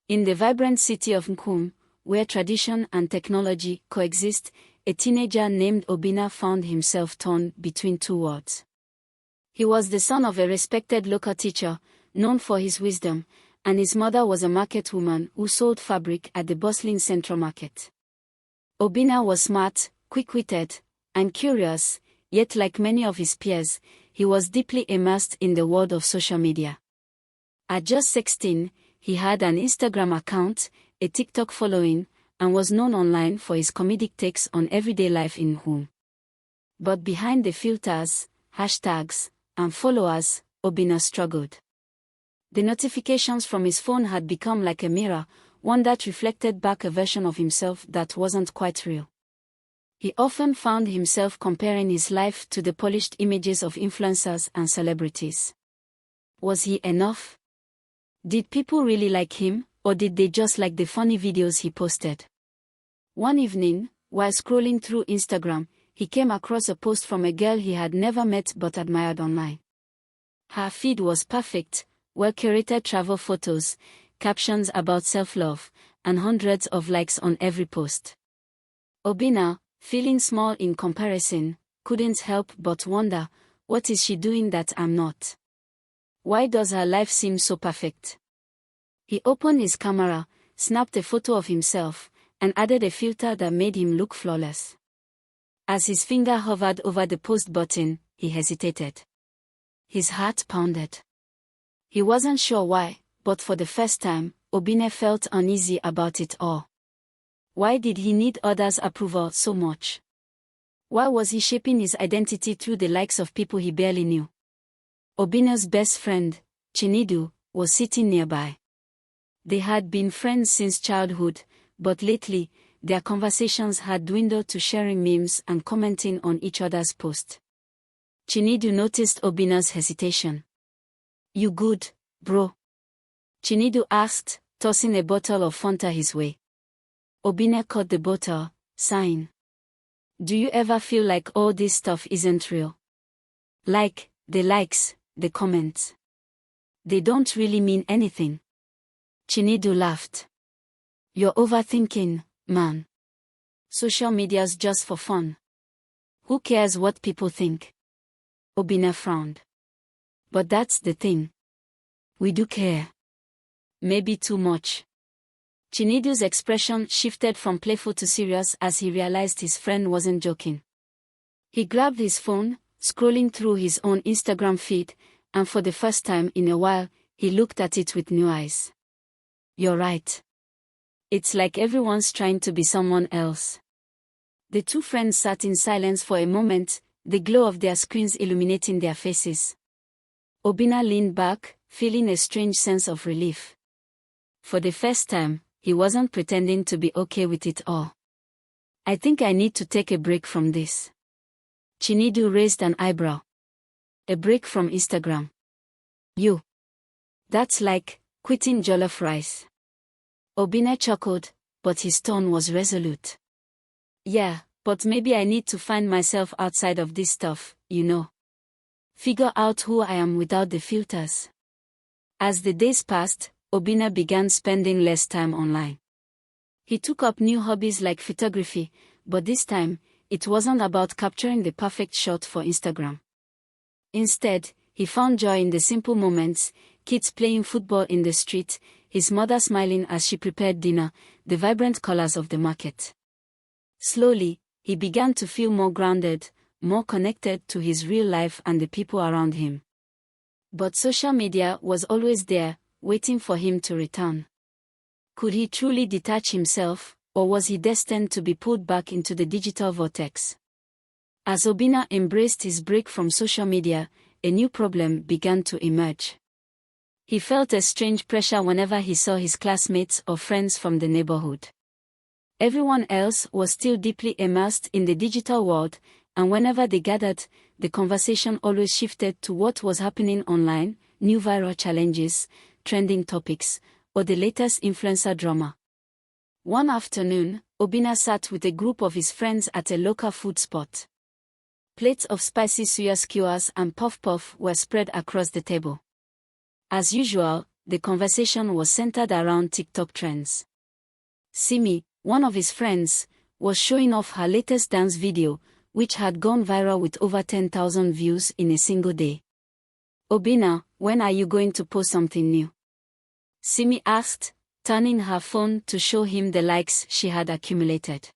In the vibrant city of Nkum, where tradition and technology coexist, a teenager named Obinna found himself torn between two worlds. He was the son of a respected local teacher, known for his wisdom, and his mother was a market woman who sold fabric at the bustling central market. Obinna was smart, quick-witted, and curious, yet like many of his peers, he was deeply immersed in the world of social media. At just 16, he had an Instagram account, a TikTok following, and was known online for his comedic takes on everyday life in Nkum. But behind the filters, hashtags, and followers, Obinna struggled. The notifications from his phone had become like a mirror, one that reflected back a version of himself that wasn't quite real. He often found himself comparing his life to the polished images of influencers and celebrities. Was he enough? Did people really like him, or did they just like the funny videos he posted? One evening, while scrolling through Instagram, he came across a post from a girl he had never met but admired online. Her feed was perfect, well-curated travel photos, captions about self-love, and hundreds of likes on every post. Obinna, feeling small in comparison, couldn't help but wonder, what is she doing that I'm not? Why does her life seem so perfect? He opened his camera, snapped a photo of himself, and added a filter that made him look flawless. As his finger hovered over the post button, he hesitated. His heart pounded. He wasn't sure why, but for the first time, Obinna felt uneasy about it all. Why did he need others' approval so much? Why was he shaping his identity through the likes of people he barely knew? Obinna's best friend, Chinedu, was sitting nearby. They had been friends since childhood, but lately, their conversations had dwindled to sharing memes and commenting on each other's posts. Chinedu noticed Obinna's hesitation. "You good, bro?" Chinedu asked, tossing a bottle of Fanta his way. Obinna caught the bottle, sighing. "Do you ever feel like all this stuff isn't real? Like, the likes, the comments. They don't really mean anything." Chinedu laughed. "You're overthinking, man. Social media's just for fun. Who cares what people think?" Obinna frowned. "But that's the thing. We do care. Maybe too much." Chinedu's expression shifted from playful to serious as he realized his friend wasn't joking. He grabbed his phone, scrolling through his own Instagram feed, and for the first time in a while, he looked at it with new eyes. "You're right. It's like everyone's trying to be someone else." The two friends sat in silence for a moment, the glow of their screens illuminating their faces. Obinna leaned back, feeling a strange sense of relief. For the first time, he wasn't pretending to be okay with it all. "I think I need to take a break from this." Chinedu raised an eyebrow. "A break from Instagram? You? That's like quitting jollof rice." Obinna chuckled, but his tone was resolute. "Yeah, but maybe I need to find myself outside of this stuff, you know. Figure out who I am without the filters." As the days passed, Obinna began spending less time online. He took up new hobbies like photography, but this time, it wasn't about capturing the perfect shot for Instagram. Instead, he found joy in the simple moments: kids playing football in the street, his mother smiling as she prepared dinner, the vibrant colors of the market. Slowly, he began to feel more grounded, more connected to his real life and the people around him. But social media was always there, waiting for him to return. Could he truly detach himself, or was he destined to be pulled back into the digital vortex? As Obinna embraced his break from social media, a new problem began to emerge. He felt a strange pressure whenever he saw his classmates or friends from the neighborhood. Everyone else was still deeply immersed in the digital world, and whenever they gathered, the conversation always shifted to what was happening online, new viral challenges, trending topics, or the latest influencer drama. One afternoon, Obinna sat with a group of his friends at a local food spot. Plates of spicy suya skewers and puff-puff were spread across the table. As usual, the conversation was centered around TikTok trends. Simi, one of his friends, was showing off her latest dance video, which had gone viral with over 10,000 views in a single day. Obinna, when are you going to post something new? Simi asked, turning her phone to show him the likes she had accumulated.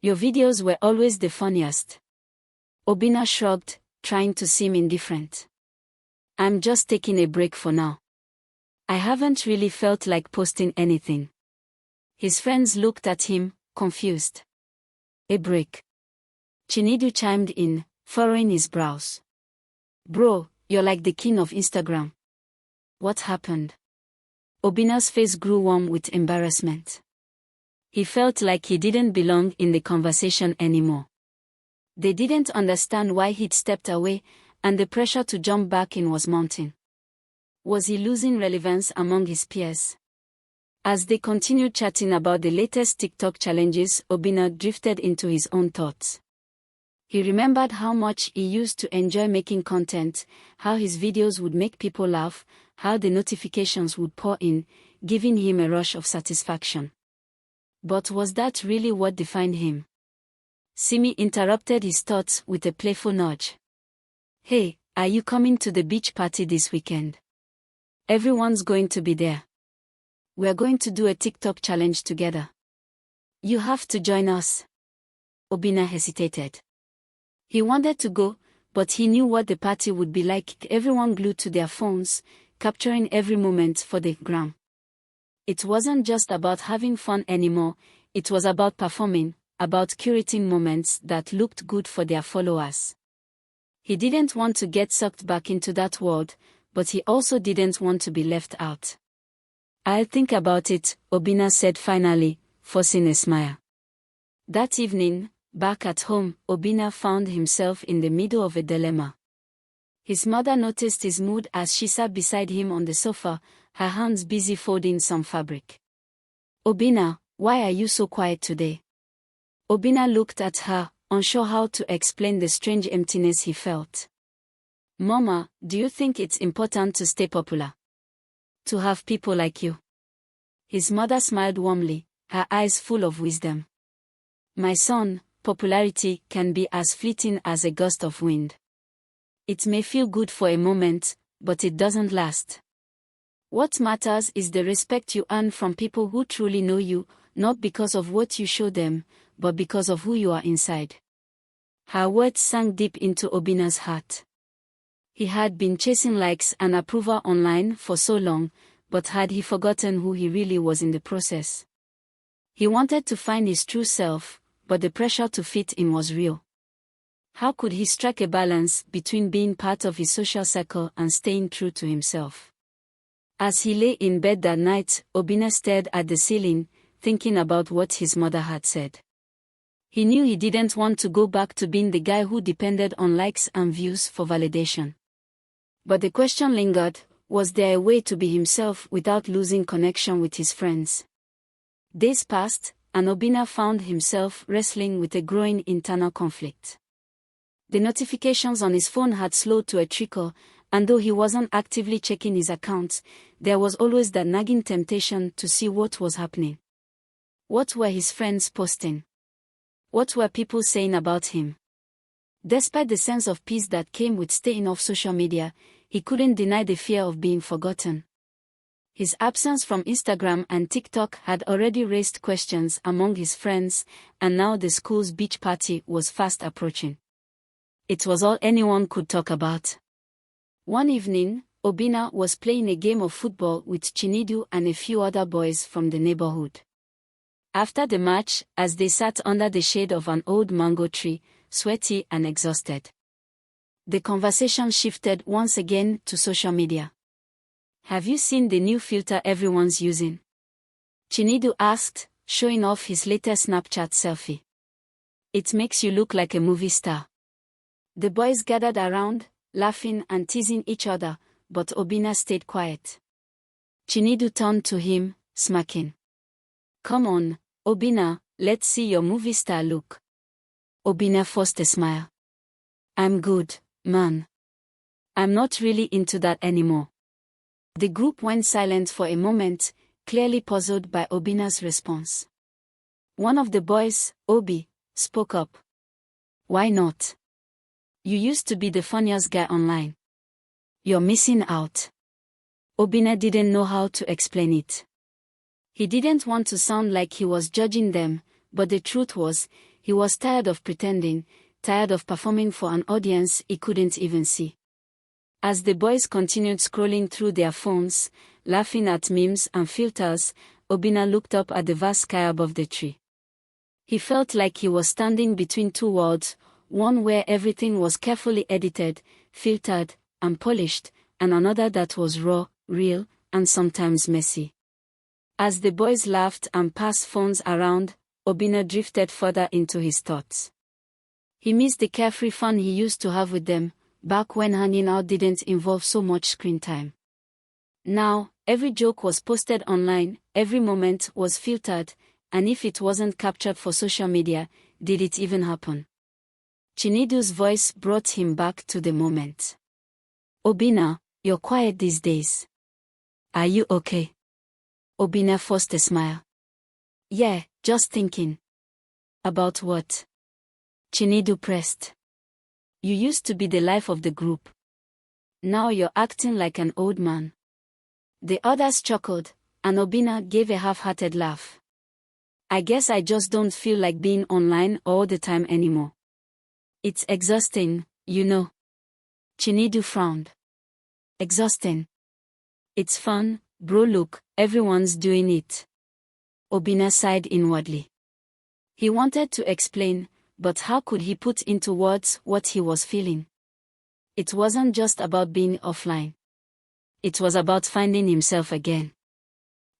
Your videos were always the funniest. Obinna shrugged, trying to seem indifferent. I'm just taking a break for now. I haven't really felt like posting anything. His friends looked at him, confused. A break? Chinedu chimed in, furrowing his brows. Bro, you're like the king of Instagram. What happened? Obinna's face grew warm with embarrassment. He felt like he didn't belong in the conversation anymore. They didn't understand why he'd stepped away, and the pressure to jump back in was mounting. Was he losing relevance among his peers? As they continued chatting about the latest TikTok challenges, Obinna drifted into his own thoughts. He remembered how much he used to enjoy making content, how his videos would make people laugh, how the notifications would pour in, giving him a rush of satisfaction. But was that really what defined him? Simi interrupted his thoughts with a playful nudge. Hey, are you coming to the beach party this weekend? Everyone's going to be there. We're going to do a TikTok challenge together. You have to join us. Obinna hesitated. He wanted to go, but he knew what the party would be like, everyone glued to their phones, capturing every moment for the gram. It wasn't just about having fun anymore, it was about performing, about curating moments that looked good for their followers. He didn't want to get sucked back into that world, but he also didn't want to be left out. I'll think about it, Obinna said finally, forcing a smile. That evening, back at home, Obinna found himself in the middle of a dilemma. His mother noticed his mood as she sat beside him on the sofa, her hands busy folding some fabric. Obinna, why are you so quiet today? Obinna looked at her, unsure how to explain the strange emptiness he felt. Mama, do you think it's important to stay popular? To have people like you? His mother smiled warmly, her eyes full of wisdom. My son, popularity can be as fleeting as a gust of wind. It may feel good for a moment, but it doesn't last. What matters is the respect you earn from people who truly know you, not because of what you show them, but because of who you are inside. Her words sank deep into Obinna's heart. He had been chasing likes and approval online for so long, but had he forgotten who he really was in the process? He wanted to find his true self, but the pressure to fit in was real. How could he strike a balance between being part of his social circle and staying true to himself? As he lay in bed that night, Obinna stared at the ceiling, thinking about what his mother had said. He knew he didn't want to go back to being the guy who depended on likes and views for validation. But the question lingered, was there a way to be himself without losing connection with his friends? Days passed, and Obinna found himself wrestling with a growing internal conflict. The notifications on his phone had slowed to a trickle, and though he wasn't actively checking his accounts, there was always that nagging temptation to see what was happening. What were his friends posting? What were people saying about him? Despite the sense of peace that came with staying off social media, he couldn't deny the fear of being forgotten. His absence from Instagram and TikTok had already raised questions among his friends, and now the school's beach party was fast approaching. It was all anyone could talk about. One evening, Obinna was playing a game of football with Chinedu and a few other boys from the neighborhood. After the match, as they sat under the shade of an old mango tree, sweaty and exhausted, the conversation shifted once again to social media. Have you seen the new filter everyone's using? Chinedu asked, showing off his latest Snapchat selfie. It makes you look like a movie star. The boys gathered around, laughing and teasing each other, but Obinna stayed quiet. Chinedu turned to him, smirking. Come on, Obinna, let's see your movie star look. Obinna forced a smile. I'm good, man. I'm not really into that anymore. The group went silent for a moment, clearly puzzled by Obinna's response. One of the boys, Obi, spoke up. Why not? You used to be the funniest guy online. You're missing out. Obinna didn't know how to explain it. He didn't want to sound like he was judging them, but the truth was, he was tired of pretending, tired of performing for an audience he couldn't even see. As the boys continued scrolling through their phones, laughing at memes and filters, Obinna looked up at the vast sky above the tree. He felt like he was standing between two worlds, one where everything was carefully edited, filtered, and polished, and another that was raw, real, and sometimes messy. As the boys laughed and passed phones around, Obinna drifted further into his thoughts. He missed the carefree fun he used to have with them, back when hanging out didn't involve so much screen time. Now, every joke was posted online, every moment was filtered, and if it wasn't captured for social media, did it even happen? Chinedu's voice brought him back to the moment. Obinna, you're quiet these days. Are you okay? Obinna forced a smile. Yeah, just thinking. About what? Chinedu pressed. You used to be the life of the group. Now you're acting like an old man. The others chuckled, and Obinna gave a half-hearted laugh. I guess I just don't feel like being online all the time anymore. It's exhausting, you know. Chinedu frowned. Exhausting. It's fun, bro, look, everyone's doing it. Obinna sighed inwardly. He wanted to explain, but how could he put into words what he was feeling? It wasn't just about being offline. It was about finding himself again.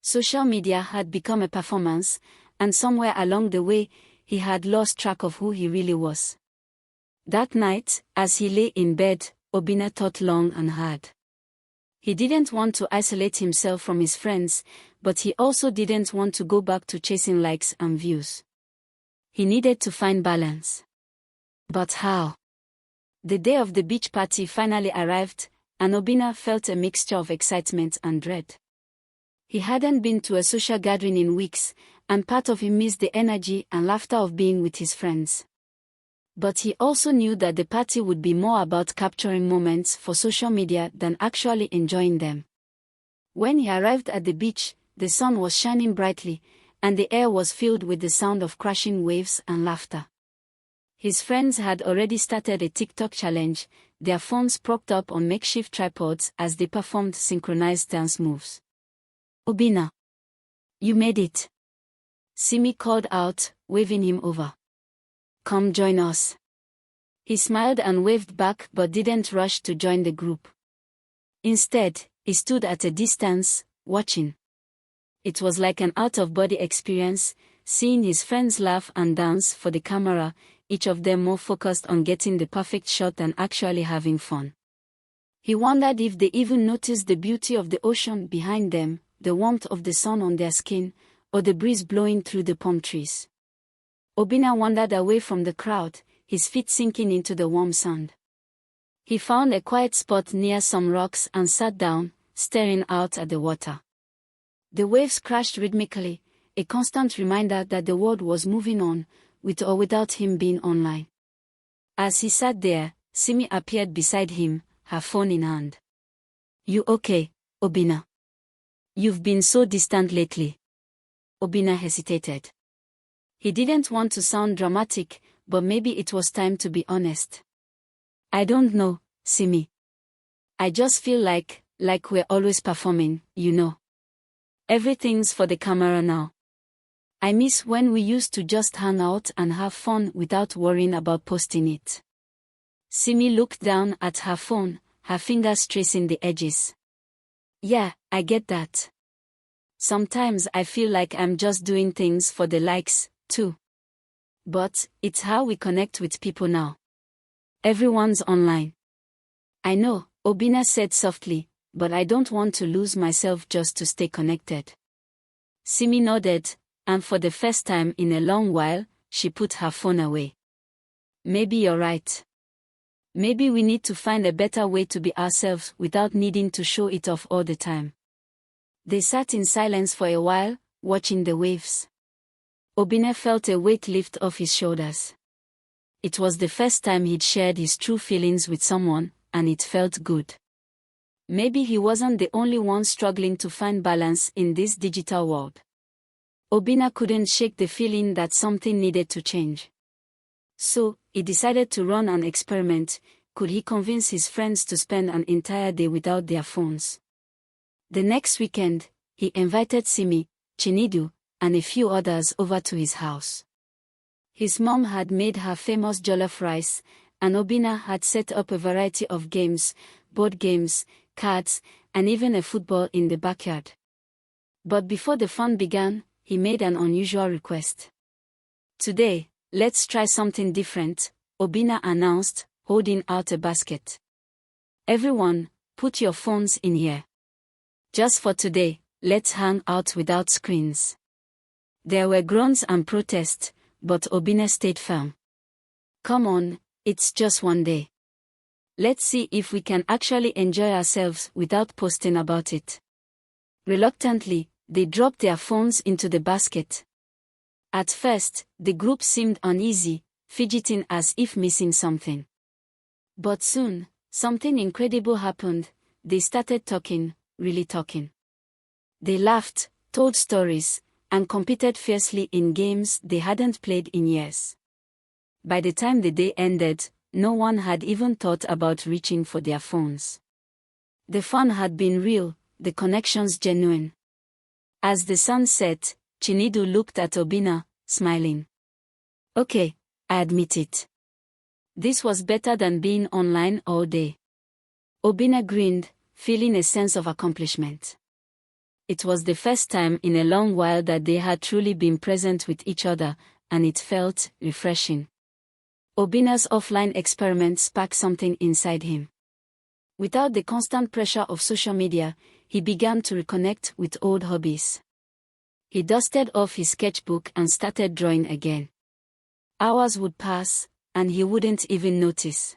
Social media had become a performance, and somewhere along the way, he had lost track of who he really was. That night, as he lay in bed, Obinna thought long and hard. He didn't want to isolate himself from his friends, but he also didn't want to go back to chasing likes and views. He needed to find balance. But how? The day of the beach party finally arrived, and Obinna felt a mixture of excitement and dread. He hadn't been to a social gathering in weeks, and part of him missed the energy and laughter of being with his friends. But he also knew that the party would be more about capturing moments for social media than actually enjoying them. When he arrived at the beach, the sun was shining brightly, and the air was filled with the sound of crashing waves and laughter. His friends had already started a TikTok challenge, their phones propped up on makeshift tripods as they performed synchronized dance moves. Obinna, you made it. Simi called out, waving him over. Come join us. He smiled and waved back but didn't rush to join the group. Instead, he stood at a distance, watching. It was like an out-of-body experience, seeing his friends laugh and dance for the camera, each of them more focused on getting the perfect shot than actually having fun. He wondered if they even noticed the beauty of the ocean behind them, the warmth of the sun on their skin, or the breeze blowing through the palm trees. Obinna wandered away from the crowd, his feet sinking into the warm sand. He found a quiet spot near some rocks and sat down, staring out at the water. The waves crashed rhythmically, a constant reminder that the world was moving on, with or without him being online. As he sat there, Simi appeared beside him, her phone in hand. You okay, Obinna? You've been so distant lately. Obinna hesitated. He didn't want to sound dramatic, but maybe it was time to be honest. I don't know, Simi. I just feel like we're always performing, you know. Everything's for the camera now. I miss when we used to just hang out and have fun without worrying about posting it. Simi looked down at her phone, her fingers tracing the edges. Yeah, I get that. Sometimes I feel like I'm just doing things for the likes, too. But it's how we connect with people now. Everyone's online. I know, Obinna said softly, but I don't want to lose myself just to stay connected. Simi nodded, and for the first time in a long while, she put her phone away. Maybe you're right. Maybe we need to find a better way to be ourselves without needing to show it off all the time. They sat in silence for a while, watching the waves. Obinna felt a weight lift off his shoulders. It was the first time he'd shared his true feelings with someone, and it felt good. Maybe he wasn't the only one struggling to find balance in this digital world. Obinna couldn't shake the feeling that something needed to change. So, he decided to run an experiment. Could he convince his friends to spend an entire day without their phones? The next weekend, he invited Simi, Chinedu, and a few others over to his house. His mom had made her famous jollof rice, and Obinna had set up a variety of games, board games, cards, and even a football in the backyard. But before the fun began, he made an unusual request. "Today, let's try something different," Obinna announced, holding out a basket. "Everyone, put your phones in here. Just for today, let's hang out without screens." There were groans and protests, but Obinna stayed firm. "Come on, it's just one day. Let's see if we can actually enjoy ourselves without posting about it." Reluctantly, they dropped their phones into the basket. At first, the group seemed uneasy, fidgeting as if missing something. But soon, something incredible happened. They started talking, really talking. They laughed, told stories, and competed fiercely in games they hadn't played in years. By the time the day ended, no one had even thought about reaching for their phones. The fun had been real, the connections genuine. As the sun set, Chinedu looked at Obinna, smiling. "Okay, I admit it. This was better than being online all day." Obinna grinned, feeling a sense of accomplishment. It was the first time in a long while that they had truly been present with each other, and it felt refreshing. Obinna's offline experiment sparked something inside him. Without the constant pressure of social media, he began to reconnect with old hobbies. He dusted off his sketchbook and started drawing again. Hours would pass, and he wouldn't even notice.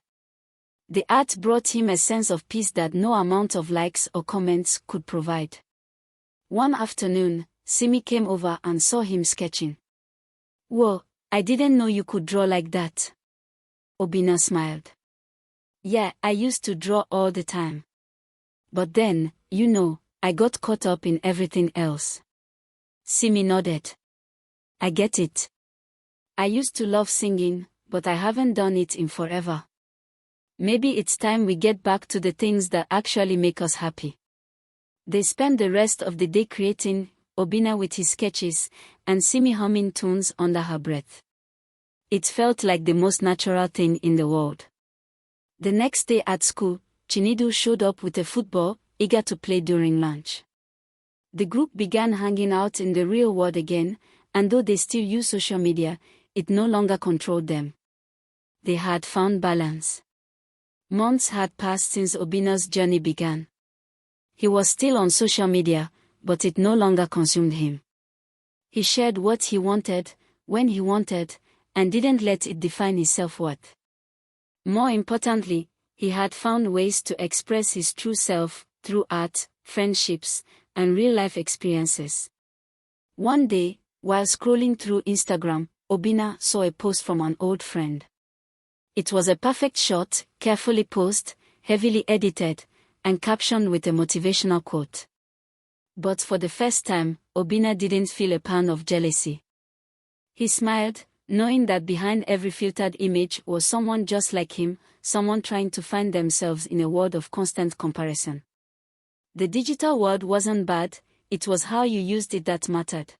The art brought him a sense of peace that no amount of likes or comments could provide. One afternoon, Simi came over and saw him sketching. "Whoa, I didn't know you could draw like that." Obinna smiled. "Yeah, I used to draw all the time. But then, I got caught up in everything else." Simi nodded. "I get it. I used to love singing, but I haven't done it in forever. Maybe it's time we get back to the things that actually make us happy." They spent the rest of the day creating, Obinna with his sketches, and Simi humming tunes under her breath. It felt like the most natural thing in the world. The next day at school, Chinedu showed up with a football, eager to play during lunch. The group began hanging out in the real world again, and though they still use social media, it no longer controlled them. They had found balance. Months had passed since Obinna's journey began. He was still on social media, but it no longer consumed him. He shared what he wanted, when he wanted, and didn't let it define his self-worth. More importantly, he had found ways to express his true self through art, friendships, and real-life experiences. One day, while scrolling through Instagram, Obinna saw a post from an old friend. It was a perfect shot, carefully posed, heavily edited, and captioned with a motivational quote. But for the first time, Obinna didn't feel a pang of jealousy. He smiled, knowing that behind every filtered image was someone just like him, someone trying to find themselves in a world of constant comparison. The digital world wasn't bad, it was how you used it that mattered.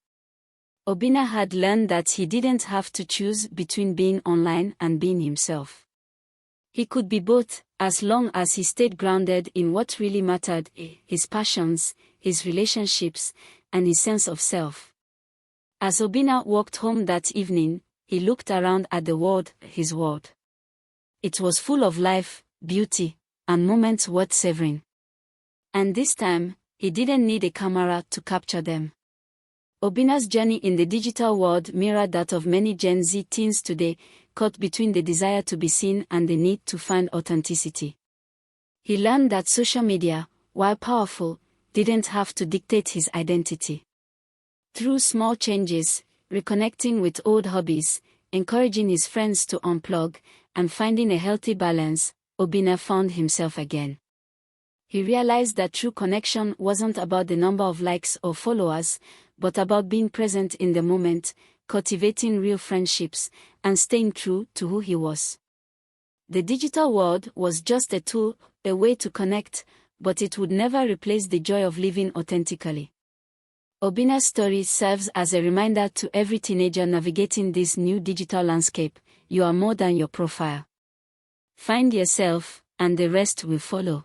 Obinna had learned that he didn't have to choose between being online and being himself. He could be both, as long as he stayed grounded in what really mattered, his passions, his relationships, and his sense of self. As Obinna walked home that evening, he looked around at the world, his world. It was full of life, beauty, and moments worth savoring. And this time, he didn't need a camera to capture them. Obinna's journey in the digital world mirrored that of many Gen Z teens today, caught between the desire to be seen and the need to find authenticity. He learned that social media, while powerful, didn't have to dictate his identity. Through small changes, reconnecting with old hobbies, encouraging his friends to unplug, and finding a healthy balance, Obinna found himself again. He realized that true connection wasn't about the number of likes or followers, but about being present in the moment, cultivating real friendships, and staying true to who he was. The digital world was just a tool, a way to connect, but it would never replace the joy of living authentically. Obinna's story serves as a reminder to every teenager navigating this new digital landscape: you are more than your profile. Find yourself, and the rest will follow.